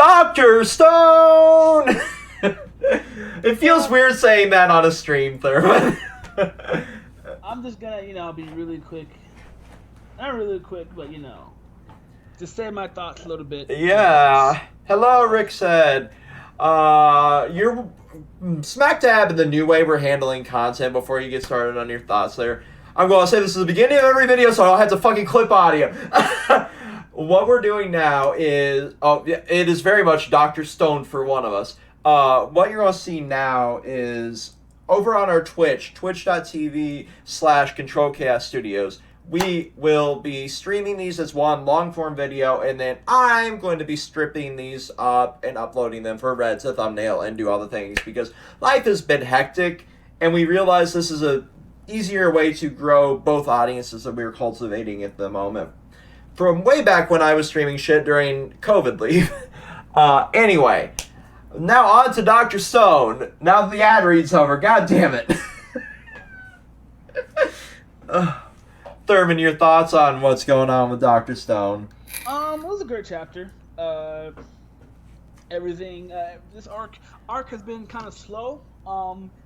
Dr. Stone! It feels weird saying that on a stream, Thurman. I'm just gonna, be really quick. Not really quick, but, just say my thoughts a little bit. Yeah. Hello, Rick said. You're smack dab in the new way we're handling content before you get started on your thoughts there. I'm going to say this is the beginning of every video, so I don't have to fucking clip audio. What we're doing now is... Oh, it is very much Dr. Stone for one of us. What you're going to see now is over on our Twitch, twitch.tv/ControlChaos Studios. We will be streaming these as one long-form video, and then I'm going to be stripping these up and uploading them for Red to thumbnail and do all the things, because life has been hectic, and we realize this is a easier way to grow both audiences that we were cultivating at the moment. From way back when I was streaming shit during COVID leave. Anyway, now on to Dr. Stone. Now that the ad read's over, god damn it. Thurman, your thoughts on what's going on with Dr. Stone? It was a great chapter. Everything, this arc has been kind of slow.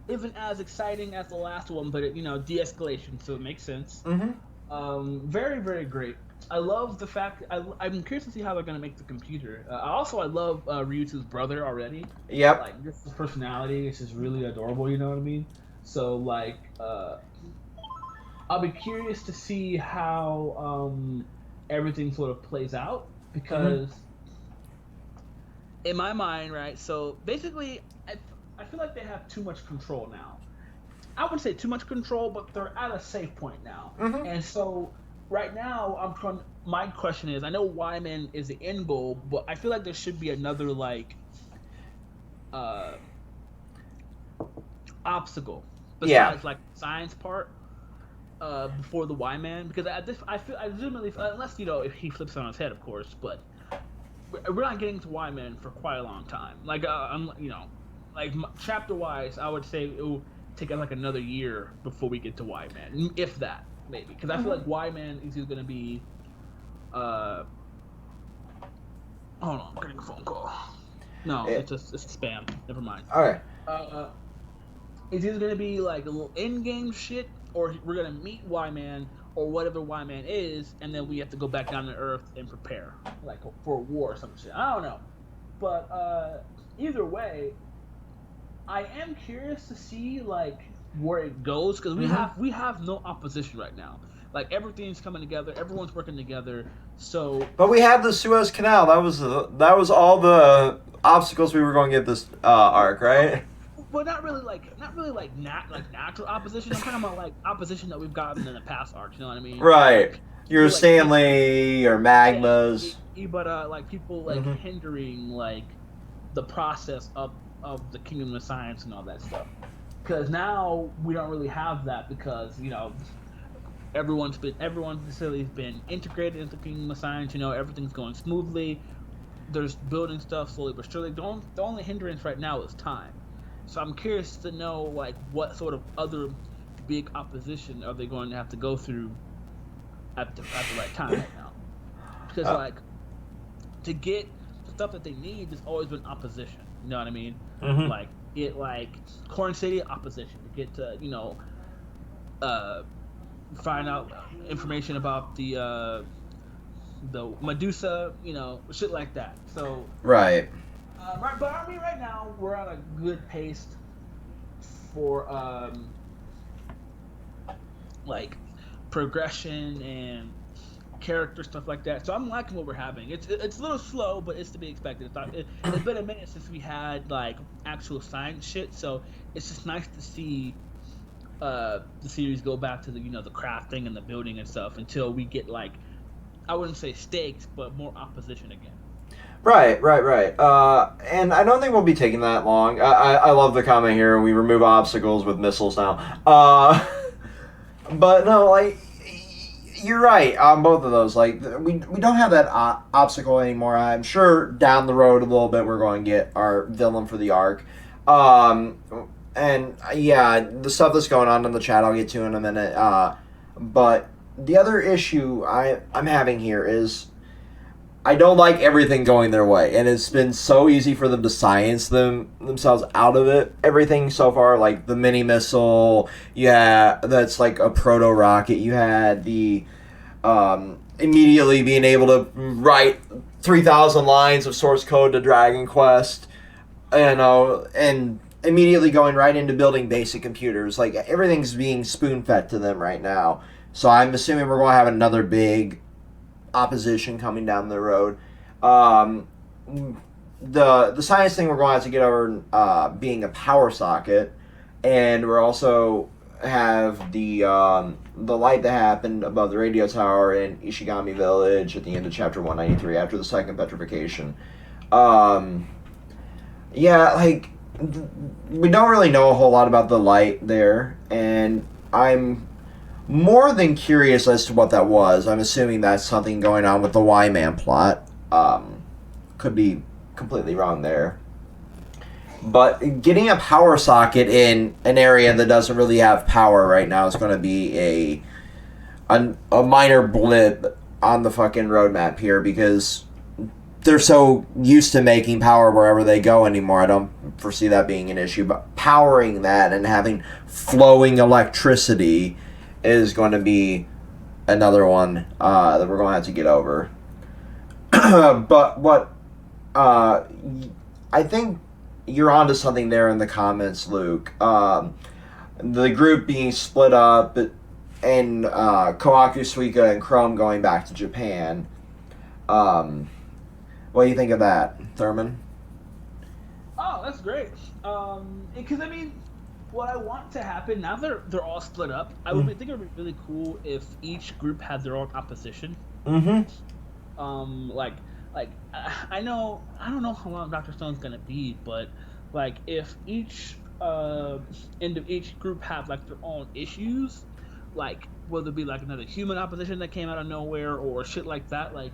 Isn't as exciting as the last one, but de-escalation, so it makes sense. Mm-hmm. Very, very great. I love the fact. I'm curious to see how they're gonna make the computer. I love Ryutu's brother already. Yep. Like, just his personality is just really adorable. You know what I mean? So I'll be curious to see how everything sort of plays out, because in my mind, right? So basically, I feel like they have too much control now. I wouldn't say too much control, but they're at a safe point now. Mm-hmm. And so right now, my question is, I know Wyman is the end goal, but I feel like there should be another obstacle besides the science part before the Wyman, because I feel unless if he flips on his head, of course, but we're not getting to Wyman for quite a long time. Chapter wise, I would say it will take another year before we get to Wyman, if that, maybe, because I feel like Wyman is going to be hold on, I'm getting a phone call. No, it's a spam. Never mind. All right. It's either going to be like a little in-game shit, or we're going to meet Wyman, or whatever Wyman is, and then we have to go back down to Earth and prepare, for a war or some shit. I don't know. But either way, I am curious to see where it goes, because we have no opposition right now. Everything's coming together, everyone's working together. So, but we had the Suez Canal. That was all the obstacles we were going to get this arc, right? Well, not really natural opposition. I'm talking about opposition that we've gotten in the past arcs. You know what I mean? Right. Your Stanley or Magmas. Yeah, but people hindering the process of the Kingdom of Science and all that stuff. Because now we don't really have that, because everyone's facility's been integrated into Kingdom of Science. Everything's going smoothly. There's building stuff slowly but surely. The only hindrance right now is time. So I'm curious to know what sort of other big opposition are they going to have to go through at the right time right now. Because to get the stuff that they need, there's always been opposition. You know what I mean? Mm-hmm. Corn City, opposition. To get to find out information about the Medusa, shit like that. So right. But I mean, right now we're on a good pace for progression and character stuff like that. So I'm liking what we're having. It's a little slow, but it's to be expected. It's been a minute since we had actual science shit, so it's just nice to see the series go back to the the crafting and the building and stuff, until we get I wouldn't say stakes, but more opposition again. Right. And I don't think we'll be taking that long. I love the comment here. We remove obstacles with missiles now. But no, you're right on both of those. We don't have that obstacle anymore. I'm sure down the road a little bit we're going to get our villain for the arc. And yeah, the stuff that's going on in the chat I'll get to in a minute. But the other issue I'm having here is I don't like everything going their way, and it's been so easy for them to science themselves out of it. Everything so far, like the mini missile, yeah, that's like a proto rocket. You had the immediately being able to write 3,000 lines of source code to Dragon Quest, and immediately going right into building basic computers. Like everything's being spoon fed to them right now. So I'm assuming we're going to have another big opposition coming down the road. The science thing we're going to have to get over being a power socket, and we're also have the light that happened above the radio tower in Ishigami Village at the end of chapter 193 after the second petrification. Yeah, like we don't really know a whole lot about the light there, and I'm more than curious as to what that was. I'm assuming that's something going on with the Y-Man plot. Could be completely wrong there. But getting a power socket in an area that doesn't really have power right now is going to be a minor blip on the fucking roadmap here, because they're so used to making power wherever they go anymore. I don't foresee that being an issue. But powering that and having flowing electricity is going to be another one that we're going to have to get over. But what I think you're onto something there in the comments, Luke. The group being split up, and Kohaku, Suika, and Chrome going back to Japan. What do you think of that, Thurman? Oh, that's great. Because I mean, what I want to happen now they're all split up. I think it would be really cool if each group had their own opposition. Like I don't know how long Dr. Stone's gonna be, but like if each each group have like their own issues, like whether it be like another human opposition that came out of nowhere or shit like that, like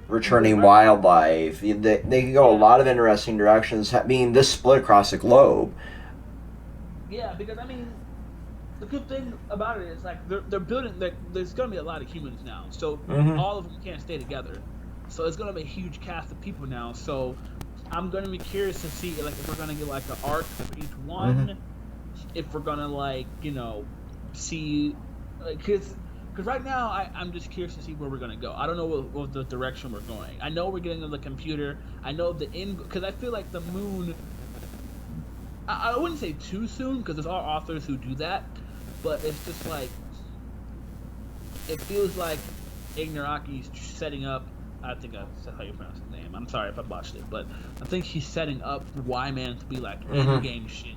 returning wildlife. They can go a lot of interesting directions, being this split across the globe. Yeah, because I mean, the good thing about it is like they're building. There's gonna be a lot of humans now, so all of them can't stay together. So it's gonna be a huge cast of people now. So I'm gonna be curious to see like if we're gonna get like an arc for each one, if we're gonna like see, because right now I'm just curious to see where we're gonna go. I don't know what the direction we're going. I know we're getting on the computer. I know because I feel like the moon. I wouldn't say too soon, because there's all authors who do that, but it's just like it feels like Ignaraki's setting up. I think that's how you pronounce his name. I'm sorry if I botched it, but I think he's setting up Y-Man to be like in-game shit.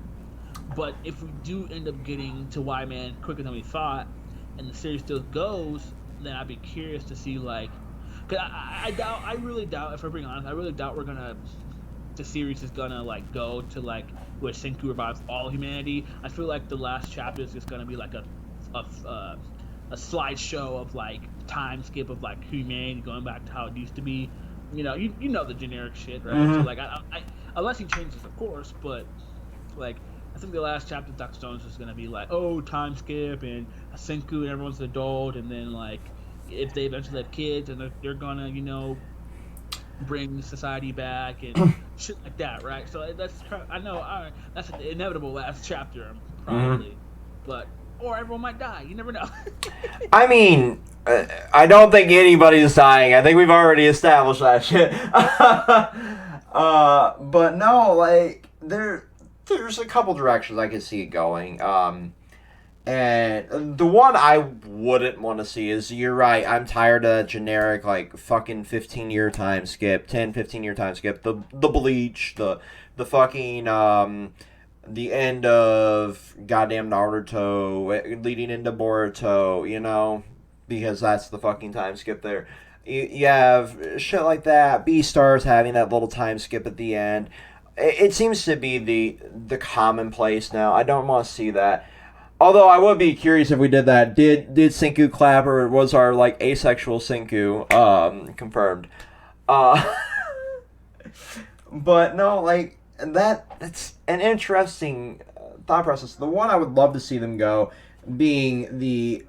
But if we do end up getting to Y-Man quicker than we thought, and the series still goes, then I'd be curious to see like, cause I really doubt, if we're being honest, I really doubt the series is gonna like go to like where Senku revives all humanity. I feel like the last chapter is just gonna be like a slideshow of like time skip of like humanity going back to how it used to be. You know the generic shit, right? So like I unless he changes, of course, but like I think the last chapter of Dr. Stones is gonna be like, oh, time skip and Senku and everyone's an adult, and then like if they eventually have kids and they're gonna bring society back and shit like that, right? So that's that's an inevitable last chapter probably, but or everyone might die. You never know. I mean, I don't think anybody's dying. I think we've already established that shit. But no, like there's a couple directions I could see it going. And the one I wouldn't want to see is, you're right, I'm tired of generic, like, fucking 15-year time skip, 10, 15-year time skip, the Bleach, the fucking, the end of goddamn Naruto, leading into Boruto, because that's the fucking time skip there. You have shit like that, Beastars having that little time skip at the end. It seems to be the commonplace now. I don't want to see that. Although I would be curious if we did that. Did Senku clap, or was our like asexual Senku confirmed? But no, like that's an interesting thought process. The one I would love to see them go being the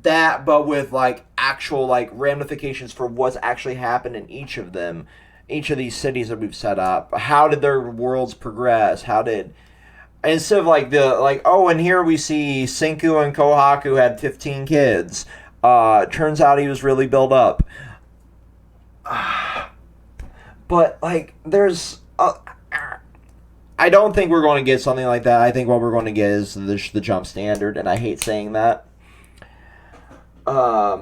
that, but with like actual like ramifications for what's actually happened in each of them, each of these cities that we've set up. How did their worlds progress? How did, instead of like the like, oh, and here we see Senku and Kohaku had 15 kids. Turns out he was really built up. But like, there's I don't think we're going to get something like that. I think what we're going to get is the jump standard, and I hate saying that. Yeah,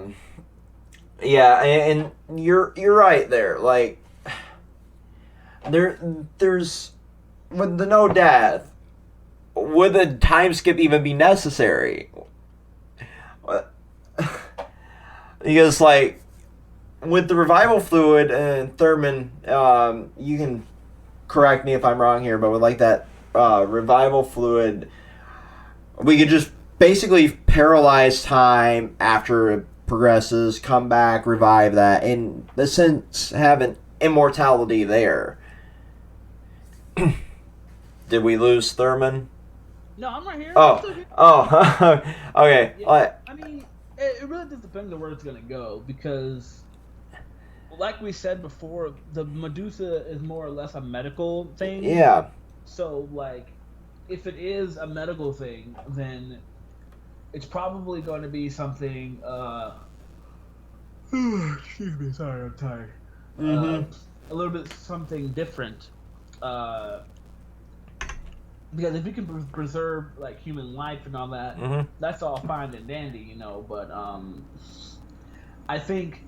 and you're right there. Like, there's with the no death, would the time skip even be necessary? Because like with the revival fluid and Thurman, you can correct me if I'm wrong here, but with like that revival fluid, we could just basically paralyze time after it progresses, come back, revive that, in the sense have an immortality there. Did we lose Thurman? No, I'm right here. Oh, okay. Yeah, I mean, it really does depend on where it's gonna go, because, like we said before, the Medusa is more or less a medical thing. Yeah. So, like, if it is a medical thing, then it's probably going to be something. Excuse me, sorry, I'm tired. A little bit something different. Because if you can preserve like human life and all that, that's all fine and dandy, you know. But I think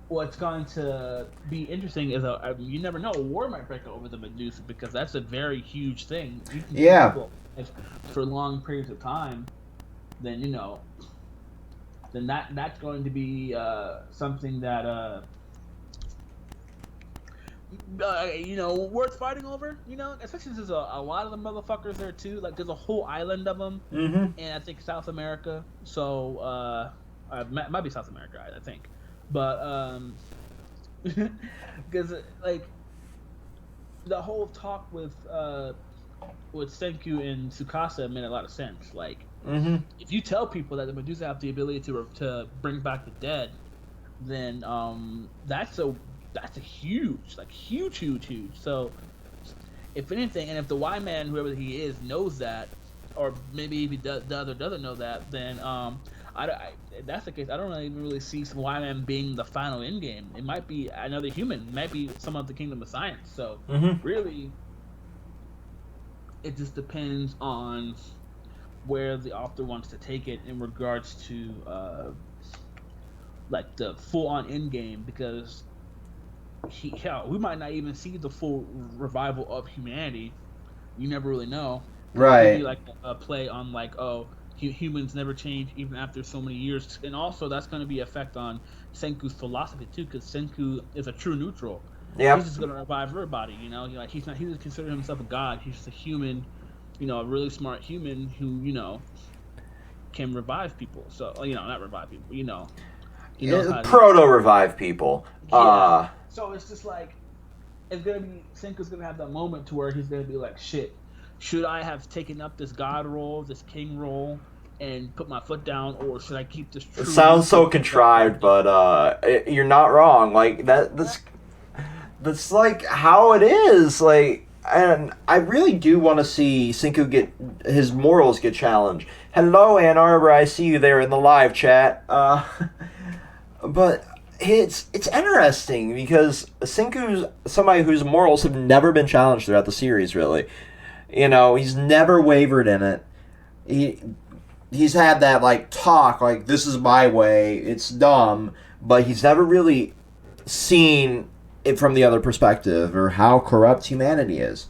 what's going to be interesting is you never know, a war might break out over the Medusa, because that's a very huge thing. You can Yeah. people for long periods of time, then you know, then that's going to be something that you know, worth fighting over. You know, especially since there's a lot of the motherfuckers there too. Like there's a whole island of them, and I think South America. So might be South America, I think. But because like the whole talk with Senku and Tsukasa made a lot of sense. Like if you tell people that the Medusa have the ability to bring back the dead, then that's a huge, like huge. So if anything, and if the Y Man, whoever he is, knows that, or maybe if he doesn't know that, then if that's the case, I don't really see Y Man being the final end game. It might be another human, it might be some of the Kingdom of Science. So really, it just depends on where the author wants to take it in regards to like the full on end game, because we might not even see the full revival of humanity. You never really know. Right. It could be like a play on like, oh, humans never change even after so many years, and also that's going to be effect on Senku's philosophy too, because Senku is a true neutral. Yeah. He's just going to revive everybody. You know, he doesn't consider himself a god. He's just a human, you know, a really smart human who, you know, can revive people. So, you know, not revive people. You know, he knows how to proto revive people. Yeah. So it's just like, it's gonna be, Senku's gonna have that moment to where he's gonna be like, shit, should I have taken up this god role, this king role, and put my foot down, or should I keep this true? It sounds so contrived, but you're not wrong. Like that's like how it is. Like, and I really do want to see Senku get his morals get challenged. Hello, Ann Arbor, I see you there in the live chat. But it's interesting because Senku's somebody whose morals have never been challenged throughout the series, really. You know, he's never wavered in it. He's had that, like, talk, like, this is my way, it's dumb, but he's never really seen it from the other perspective, or how corrupt humanity is,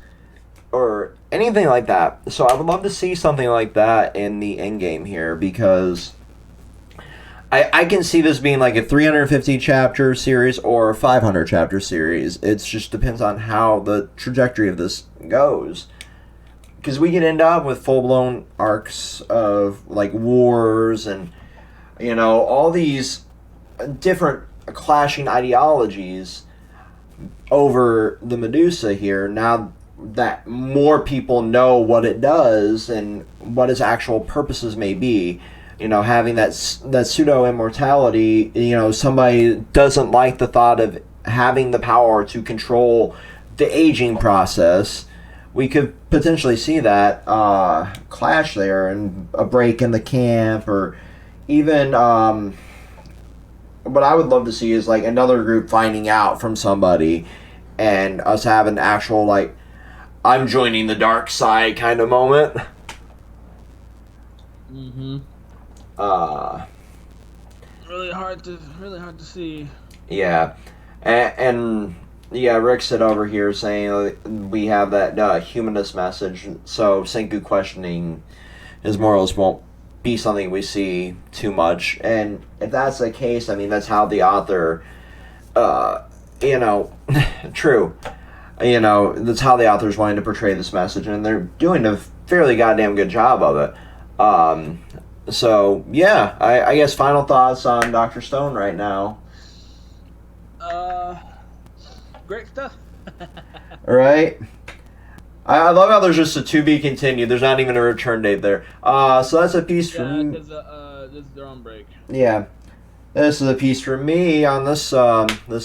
or anything like that. So I would love to see something like that in the endgame here, because I can see this being like a 350 chapter series or a 500 chapter series. It just depends on how the trajectory of this goes. Because we can end up with full-blown arcs of like wars and, you know, all these different clashing ideologies over the Medusa here, now that more people know what it does and what its actual purposes may be. having that pseudo immortality. Somebody doesn't like the thought of having the power to control the aging process. We could potentially see that clash there, and a break in the camp, or even what I would love to see is like another group finding out from somebody, and us having actual like, I'm joining the dark side kind of moment. Mm-hmm. Really hard to see. Yeah, and yeah, Rick said over here saying we have that humanist message, so Senku questioning his morals won't be something we see too much. And if that's the case, I mean, that's how the author, true, that's how the author's wanting to portray this message, and they're doing a fairly goddamn good job of it. So yeah, I guess final thoughts on Dr. Stone right now. Great stuff. Right? I love how there's just a to be continued. There's not even a return date there. So that's a piece from... because this is their own break. Yeah. This is a piece from me on this this